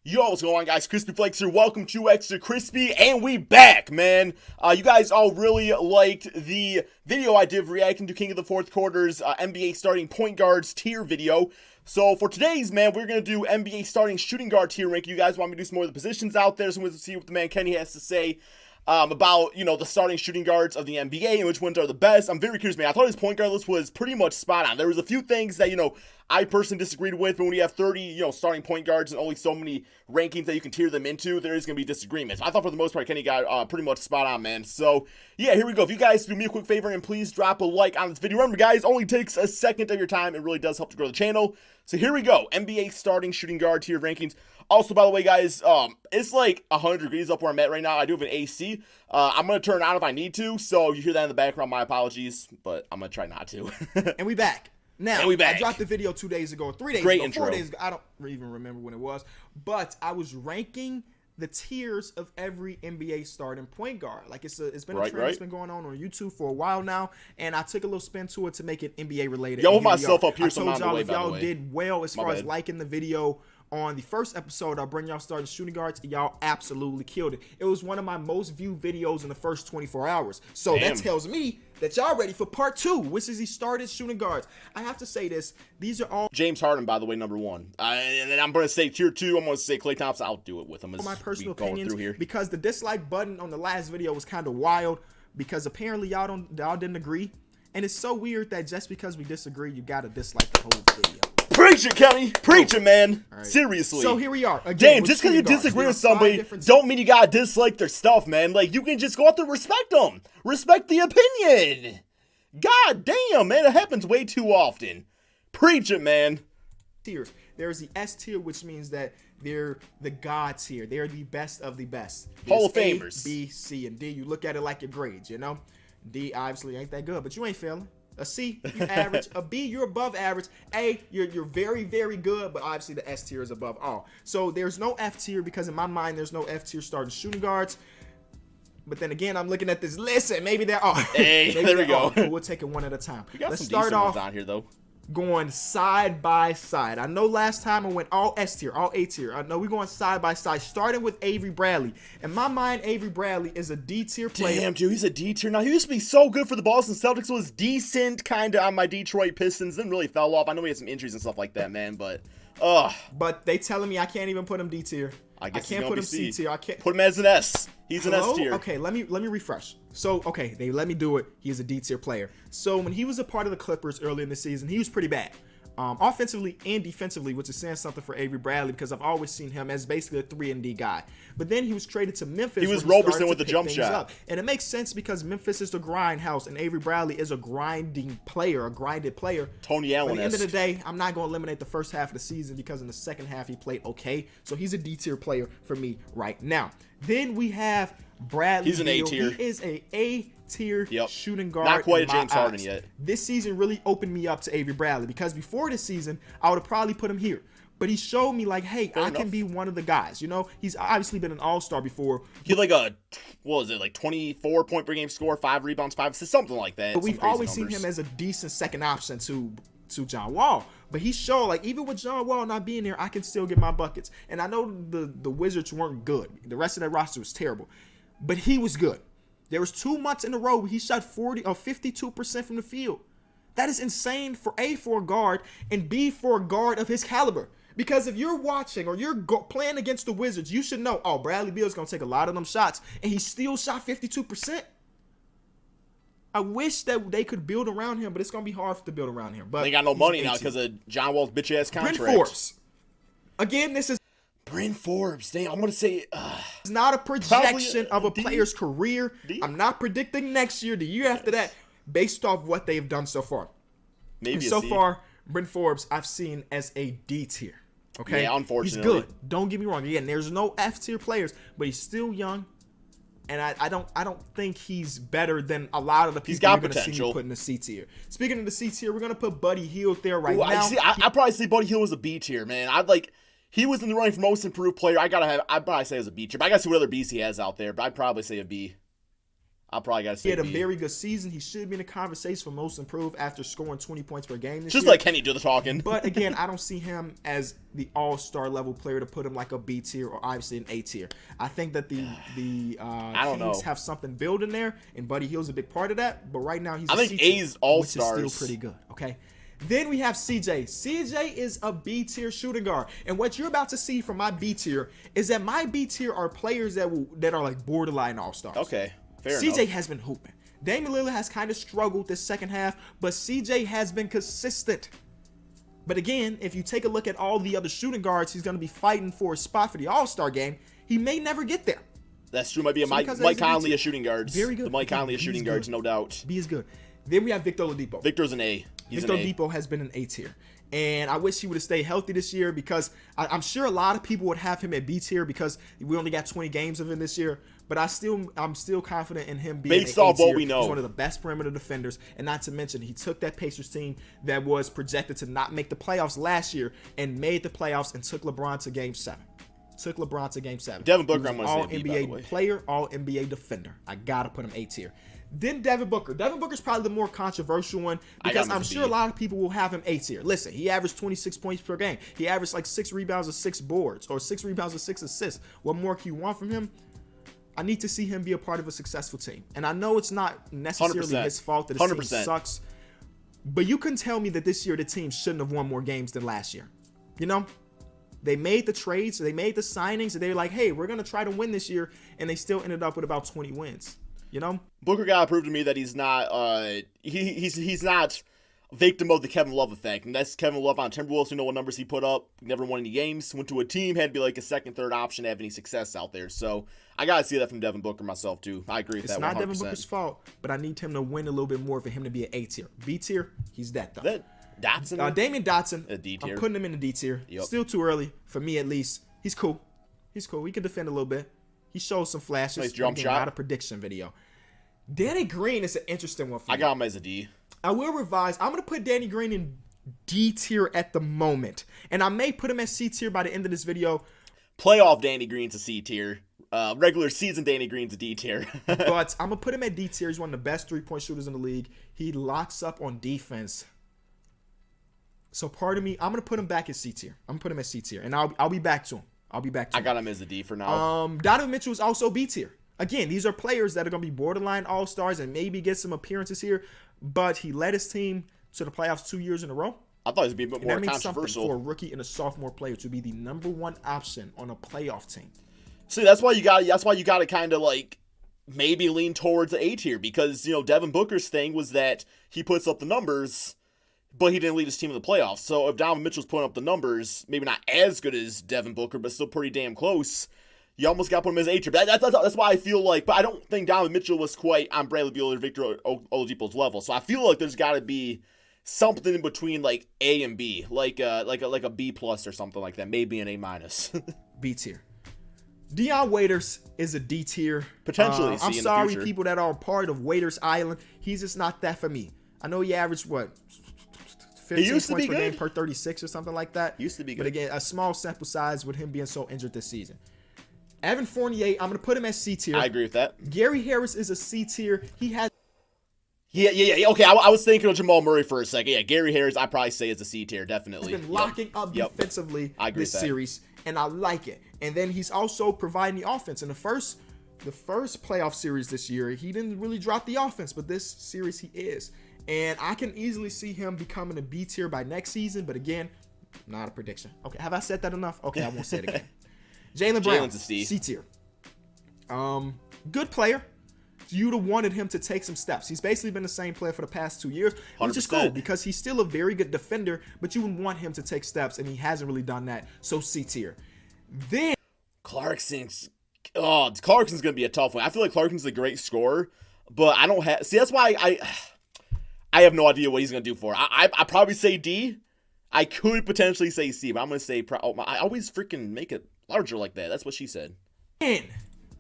Yo, what's going on, guys? Crispy Flakes here. Welcome to Extra Crispy, and we back, man. You guys all really liked the video I did reacting to King of the Fourth Quarter's NBA starting point guards tier video. So for today's, man, we're going to do NBA starting shooting guard tier ranking. You guys want me to do some more of the positions out there, so we'll see what the man Kenny has to say about, the starting shooting guards of the NBA and which ones are the best. I'm very curious, man. I thought his point guard list was pretty much spot on. There was a few things that, I personally disagreed with, but when you have 30, starting point guards and only so many rankings that you can tier them into, there is going to be disagreements. I thought for the most part, Kenny got pretty much spot on, man. So, yeah, here we go. If you guys do me a quick favor and please drop a like on this video. Remember, guys, only takes a second of your time. It really does help to grow the channel. So here we go. NBA starting shooting guard tier rankings. Also, by the way, guys, it's like 100 degrees up where I'm at right now. I do have an AC. I'm going to turn it on if I need to. So you hear that in the background, my apologies, but I'm going to try not to. And we back. Now, I dropped the video 2 days ago, 3 days ago, intro. 4 days ago. I don't even remember when it was. But I was ranking the tiers of every NBA starting point guard. Like it's been a trend that's been going on YouTube for a while now, and I took a little spin to it to make it NBA related. Yo, myself up here. I told y'all if y'all did well as far as liking the video on the first episode, I'll bring y'all starting shooting guards. Y'all absolutely killed it. It was one of my most viewed videos in the first 24 hours. So that tells me that y'all ready for part 2, which is the started shooting guards. I have to say this. These are all James Harden, by the way, number 1. And then I'm going to say tier 2. I'm going to say Klay Thompson. I'll do it with him. My personal opinions, because the dislike button on the last video was kind of wild, because apparently y'all didn't agree. And it's so weird that just because we disagree, you got to dislike the whole video. Preach it, Kenny. Preach it, man. Right. Seriously. So here we are. Again, just because you disagree with somebody don't mean you gotta dislike their stuff, man. Like, you can just go out there and respect them. Respect the opinion. God damn, man. It happens way too often. Preach it, man. Tiers. There's the S tier, which means that they're the God tier. They're the best of the best. Hall of Famers. A, B, C, and D. You look at it like your grades, D obviously ain't that good, but you ain't failing. A C, you're average. A B, you're above average. A, you're very, very good, but obviously the S tier is above all. So there's no F tier, because in my mind, there's no F tier starting shooting guards. But then again, I'm looking at this list, and maybe there are. Hey, there we go. But we'll take it one at a time. We got Let's some start off on here, though. Going side by side. I know last time I went all S tier, all A tier. I know we're going side by side, starting with Avery Bradley. In my mind, Avery Bradley is a D tier player. Damn, dude, he's a D tier now. He used to be so good for the Boston Celtics. Was decent kind of on my Detroit Pistons. Then really fell off. I know he had some injuries and stuff like that, man. But, But they telling me I can't even put him D tier. I can't put him C tier. I can't put him as an S. He's an S tier. Okay, let me refresh. So, okay, they let me do it. He's a D tier player. So when he was a part of the Clippers early in the season, he was pretty bad. Offensively and defensively, which is saying something for Avery Bradley, because I've always seen him as basically a 3-and-D guy. But then he was traded to Memphis. He was Roberson with the jump shot. Up. And it makes sense because Memphis is the grind house, and Avery Bradley is a grinding player, a grinded player. Tony Allen. At the end of the day, I'm not going to eliminate the first half of the season, because in the second half he played okay. So he's a D tier player for me right now. Then we have Bradley. He's an A tier. He is a tier shooting guard. Not quite a James Harden yet. This season really opened me up to Avery Bradley, because before this season, I would have probably put him here. But he showed me, like, hey, I can be one of the guys. He's obviously been an all-star before. He's like a, 24 point per game score, 5 rebounds, 5 assists, something like that. But we've always seen him as a decent second option to John Wall. But he showed, like, even with John Wall not being there, I can still get my buckets. And I know the Wizards weren't good. The rest of that roster was terrible. But he was good. There was 2 months in a row where he shot 52% from the field. That is insane for A, for a guard, and B, for a guard of his caliber. Because if you're watching or you're playing against the Wizards, you should know, Bradley Beal's going to take a lot of them shots, and he still shot 52%. I wish that they could build around him, but it's going to be hard to build around him. But they got no money now because of John Wall's bitch-ass contract. Bryn Forbes. Again, this is Bryn Forbes. Damn, I'm going to say it's not a projection of a player's career. I'm not predicting next year, the year after that, based off what they've done so far. Maybe so far, Bryn Forbes I've seen as a D tier. Okay, yeah, unfortunately, he's good. Don't get me wrong. Again, there's no F tier players, but he's still young, and I don't think he's better than a lot of the people you're going to see me put in the C tier. Speaking of the C tier, we're going to put Buddy Hield there now. I probably say Buddy Hield was a B tier, man. He was in the running for most improved player. I'd probably say it was a B tier. But I gotta see what other B's he has out there. But I'd probably say a B. I probably got to say He had a B. very good season. He should be in the conversation for most improved after scoring 20 points per game this Just year. let Kenny do the talking. But again, I don't see him as the all-star level player to put him like a B tier or obviously an A tier. I think that the Kings have something building there, and Buddy Hield's a big part of that. But right now, he's I think A's all-stars, which is still pretty good. Okay. Then we have CJ. CJ is a B tier shooting guard, and what you're about to see from my B tier is that my B tier are players that are like borderline all-stars. Okay, fair CJ enough. has been hooping. Damian Lillard has kind of struggled this second half, but CJ has been consistent. But again, if you take a look at all the other shooting guards, he's going to be fighting for a spot for the All-Star game. He may never get there. That's true. Might be a Mike Conley of shooting guards. Very good. The Mike Conley of shooting guards, no doubt. B is good. Then we have Victor Oladipo. Victor's an A. Victor Oladipo has been an A tier. And I wish he would have stayed healthy this year because I'm sure a lot of people would have him at B tier because we only got 20 games of him this year. But I'm still confident in him being based off what we know. He's one of the best perimeter defenders. And not to mention, he took that Pacers team that was projected to not make the playoffs last year and made the playoffs and took LeBron to Game 7. Devin Booker, I'm going to say all B, by the way. NBA player, all NBA defender. I got to put him A tier. Then Devin Booker. Devin Booker's probably the more controversial one because I'm sure a lot of people will have him A tier. Listen, he averaged 26 points per game. He averaged like 6 rebounds or 6 boards or 6 rebounds or 6 assists. What more can you want from him? I need to see him be a part of a successful team. And I know it's not necessarily 100%. his fault that his team sucks. But you can tell me that this year the team shouldn't have won more games than last year. You know? They made the trades, they made the signings, and they were like, hey, we're going to try to win this year. And they still ended up with about 20 wins. You know? Booker got to prove to me that he's not he's not a victim of the Kevin Love effect. And that's Kevin Love on Timberwolves. You know what numbers he put up. Never won any games. Went to a team, had to be like a second, third option to have any success out there. So I got to see that from Devin Booker myself, too. I agree with that 100%. It's not Devin Booker's fault, but I need him to win a little bit more for him to be an A tier. B tier, he's that, though. Dotson? Damian Dotson, a D tier. I'm putting him in the D tier. Yep. Still too early, for me at least. He's cool. He can defend a little bit. He shows some flashes. Nice jump shot. Not a prediction video. Danny Green is an interesting one for me. I got him as a D. I will revise. I'm going to put Danny Green in D tier at the moment. And I may put him at C tier by the end of this video. Playoff Danny Green's a C tier. Regular season Danny Green's a D tier. But I'm going to put him at D tier. He's one of the best three-point shooters in the league. He locks up on defense. So part of me, I'm going to put him back at C tier. I'm going to put him at C tier. And I'll be back to him. I got him as a D for now. Donovan Mitchell is also B tier. Again, these are players that are going to be borderline all-stars and maybe get some appearances here. But he led his team to the playoffs 2 years in a row. I thought it would be a bit more that means controversial. Something for a rookie and a sophomore player to be the number one option on a playoff team. See, that's why you got to kind of like maybe lean towards the A tier because, you know, Devin Booker's thing was that he puts up the numbers, but he didn't lead his team in the playoffs. So if Donovan Mitchell's putting up the numbers, maybe not as good as Devin Booker, but still pretty damn close, you almost got to put him as A tier. That's why I feel like, but I don't think Donovan Mitchell was quite on Bradley Beal or Victor Oladipo's level. So I feel like there's got to be something in between like A and B, like a B plus or something like that, maybe an A minus. B tier. Dion Waiters is a D tier. Potentially. I'm sorry, people that are part of Waiters Island. He's just not that for me. I know he averaged 15 points per game per 36 or something like that. Used to be good. But again, a small sample size with him being so injured this season. Evan Fournier, I'm going to put him at C tier. I agree with that. Gary Harris is a C tier. He has... Yeah. Okay, I was thinking of Jamal Murray for a second. Yeah, Gary Harris, I'd probably say is a C tier, definitely. He's been locking up defensively this series, and I like it. And then he's also providing the offense. In the first playoff series this year, he didn't really drop the offense, but this series he is. And I can easily see him becoming a B tier by next season, but again, not a prediction. Okay, have I said that enough? Okay, I won't say it again. Jaylen Brown, Jaylen's a C. C tier. Good player. You'd have wanted him to take some steps. He's basically been the same player for the past 2 years, which is cool because he's still a very good defender, but you would want him to take steps, and he hasn't really done that. So C tier. Then Clarkson's going to be a tough one. I feel like Clarkson's a great scorer, but I don't have... See, that's why I have no idea what he's going to do for it. I probably say D. I could potentially say C, but I'm going to say... I always freaking make it larger like that. That's what she said. And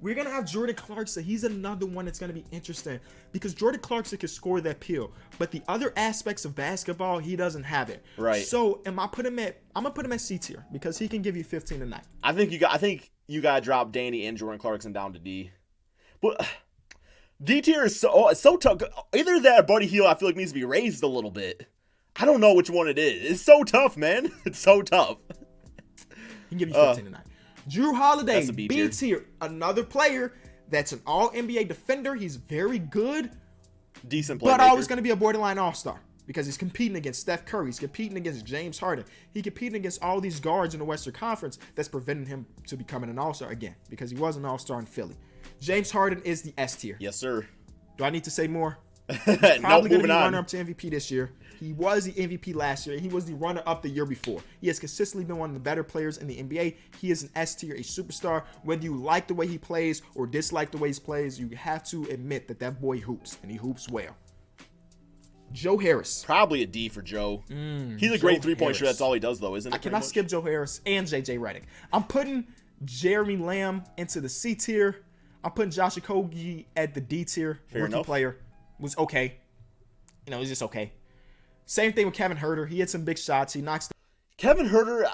we're going to have Jordan Clarkson. He's another one that's going to be interesting because Jordan Clarkson can score that peel, but the other aspects of basketball, he doesn't have it. Right. So I'm going to put him at C tier because he can give you 15 a night. I think you got to drop Danny and Jordan Clarkson down to D. But D tier is so tough. Either that or Buddy Hield, I feel like needs to be raised a little bit. I don't know which one it is. It's so tough, man. It's so tough. He can give you 15 tonight. Drew Holiday, That's a B B tier. Another player that's an all NBA defender. He's very good, Decent playmaker. but always going to be a borderline all-star because he's competing against Steph Curry. He's competing against James Harden. He's competing against all these guards in the Western Conference that's preventing him to becoming an all-star again because he was an all-star in Philly. James Harden is the S tier. Yes, sir. Do I need to say more? Nope, Probably going to moving be on. runner-up to MVP this year. He was the MVP last year, and he was the runner-up the year before. He has consistently been one of the better players in the NBA. He is an S tier, a superstar. Whether you like the way he plays or dislike the way he plays, you have to admit that that boy hoops, and he hoops well. Joe Harris. Probably a D for Joe. He's a great three-point shooter. That's all he does, though, isn't it? I cannot skip Joe Harris and JJ Redick. I'm putting Jeremy Lamb into the C tier. I'm putting Josh Okogie at the D tier. Fair Rookie enough. player. Was okay. You know, he's just okay. Same thing with Kevin Huerter. He had some big shots. He knocks. Kevin Huerter,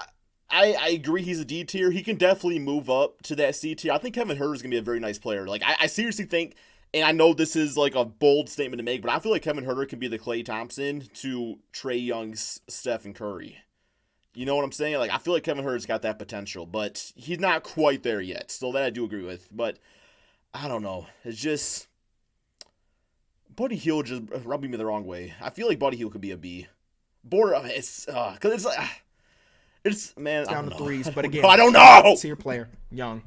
I agree he's a D tier. He can definitely move up to that C tier. I think Kevin Huerter is going to be a very nice player. Like, I seriously think, and I know this is like a bold statement to make, but I feel like Kevin Huerter can be the Klay Thompson to Trae Young's Stephen Curry. You know what I'm saying? Like, I feel like Kevin Huerter's got that potential, but he's not quite there yet. So that I do agree with. But I don't know. It's just Buddy Hield just rubbing me the wrong way. I feel like Buddy Hield could be a B. It's because it's like it's man Down I don't to know. threes, but again, I don't know. Tier player, young.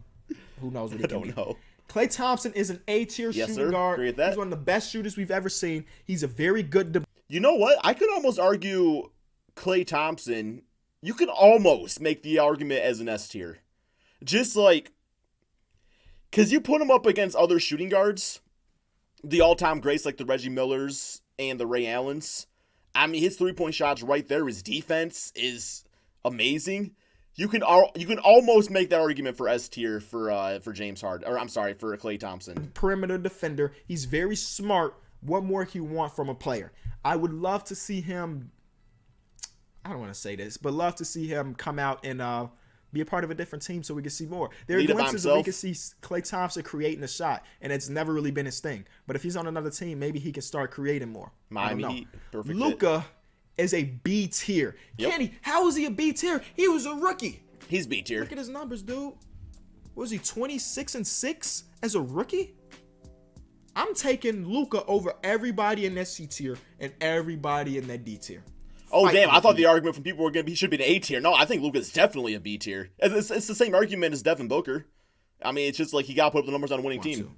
Who knows what he I can be. don't know. Klay Thompson is an A tier Yes, shooting sir. guard. Agree with that. He's one of the best shooters we've ever seen. He's a very good. You know what? I could almost argue Klay Thompson. You could almost make the argument as an S tier, just like because you put him up against other shooting guards, the all-time greats like the Reggie Millers and the Ray Allens. I mean, his three-point shots right there. His defense is amazing. You can almost make that argument for S tier for James Harden, or I'm sorry, for Klay Thompson. perimeter defender. He's very smart. What more can you want from a player? I would love to see him. I don't want to say this, but love to see him come out and be a part of a different team so we can see more. There are Lead it by glimpses that we himself. can see Klay Thompson creating a shot, and it's never really been his thing. But if he's on another team, maybe he can start creating more. Miami I don't know. Heat, perfect fit. Luka is a B tier. Yep. Kenny, how is he a B tier? He was a rookie. He's B tier. Look at his numbers, dude. What was he, 26-6 as a rookie? I'm taking Luka over everybody in that C tier and everybody in that D tier. Oh, Fight damn. I with thought me. the argument from people were going to be he should be an A tier. No, I think Luka's definitely a B tier. It's the same argument as Devin Booker. I mean, it's just like he got to put up the numbers on a winning team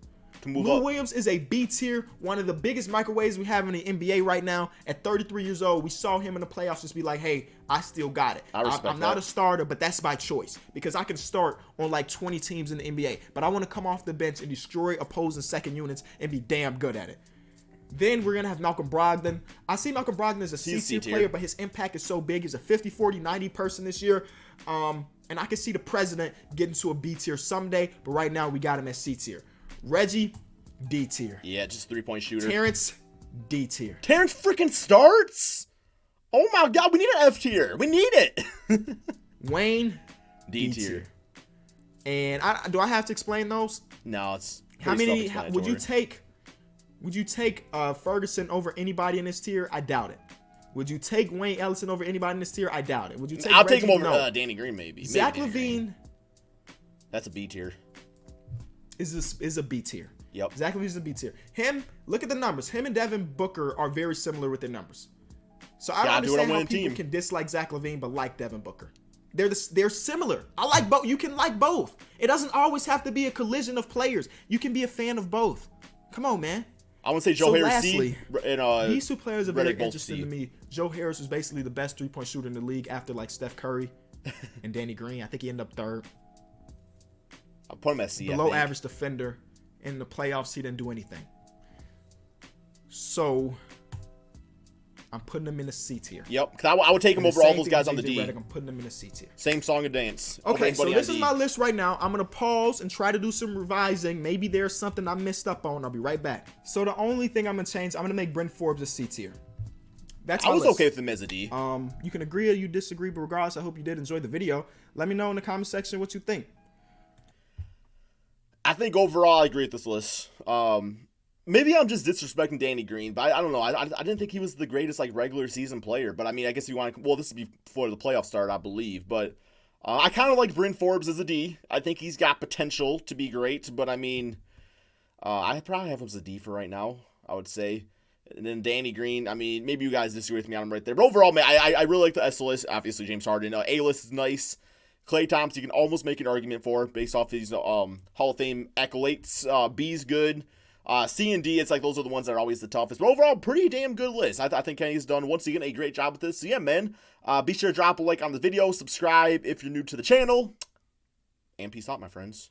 to move Lou up. Williams is a B tier, one of the biggest microwaves we have in the NBA right now. At 33 years old, we saw him in the playoffs just be like, hey, I still got it. I respect I'm not that. a starter, but that's by choice because I can start on like 20 teams in the NBA, but I want to come off the bench and destroy opposing second units and be damn good at it. Then we're going to have Malcolm Brogdon. I see Malcolm Brogdon as a He's C-tier C-tier. player, but his impact is so big. He's a 50, 40, 90 person this year. And I can see the president getting to a B tier someday, but right now we got him at C tier. Reggie, D tier. Yeah, just 3-point shooter. Terrence, D tier. Terrence freaking starts? Oh my God, we need an F tier. We need it. Wayne, D tier. And do I have to explain those? No, it's How pretty many self-explanatory. would you take Ferguson over anybody in this tier? I doubt it. Would you take Wayne Ellison over anybody in this tier? I doubt it. Would you take I'll take him Reggie? over No. Danny Green maybe. Zach Maybe Danny Green. LaVine That's a B tier. is a B tier. Yep. Zach LaVine's a B tier. Him, look at the numbers. Him and Devin Booker are very similar with their numbers. So I don't Gotta do it on understand how winning people team. can dislike Zach LaVine but like Devin Booker. They're similar. I like both. You can like both. It doesn't always have to be a collision of players. You can be a fan of both. Come on, man. I want to say Joe So Harris lastly, C. And, These two players are very Redick both interesting C. to me. Joe Harris was basically the best three-point shooter in the league after like Steph Curry and Danny Green. I think he ended up third. I'll put him at C. I Below think. average defender. In the playoffs, he didn't do anything. So I'm putting him in the C tier. Yep, because I would take him And the over all same those thing guys with on the JJ D. Redick, I'm putting him in the C tier. Same song and dance. Over Okay, so everybody this on is D. my list right now. I'm going to pause and try to do some revising. Maybe there's something I missed up on. I'll be right back. So the only thing I'm going to change, I'm going to make Brent Forbes a C tier. That's I my was list. okay with him as a D. You can agree or you disagree, but regardless, I hope you did enjoy the video. Let me know in the comment section what you think. I think overall I agree with this list. maybe I'm just disrespecting Danny Green, but I don't know. I didn't think he was the greatest like regular season player. But I mean, I guess you want to. Well, this would be before the playoff start, I believe. But I kind of like Bryn Forbes as a D. I think he's got potential to be great. But I mean, I probably have him as a D for right now, I would say. And then Danny Green, I mean, maybe you guys disagree with me on him right there. But overall, man, I really like the S list. Obviously, James Harden. A list is nice. Klay Thompson, you can almost make an argument for based off these Hall of Fame accolades. B's good. C and D, it's like those are the ones that are always the toughest. But overall, pretty damn good list. I think Kenny's done, once again, a great job with this. So yeah, man, be sure to drop a like on the video. Subscribe if you're new to the channel. And peace out, my friends.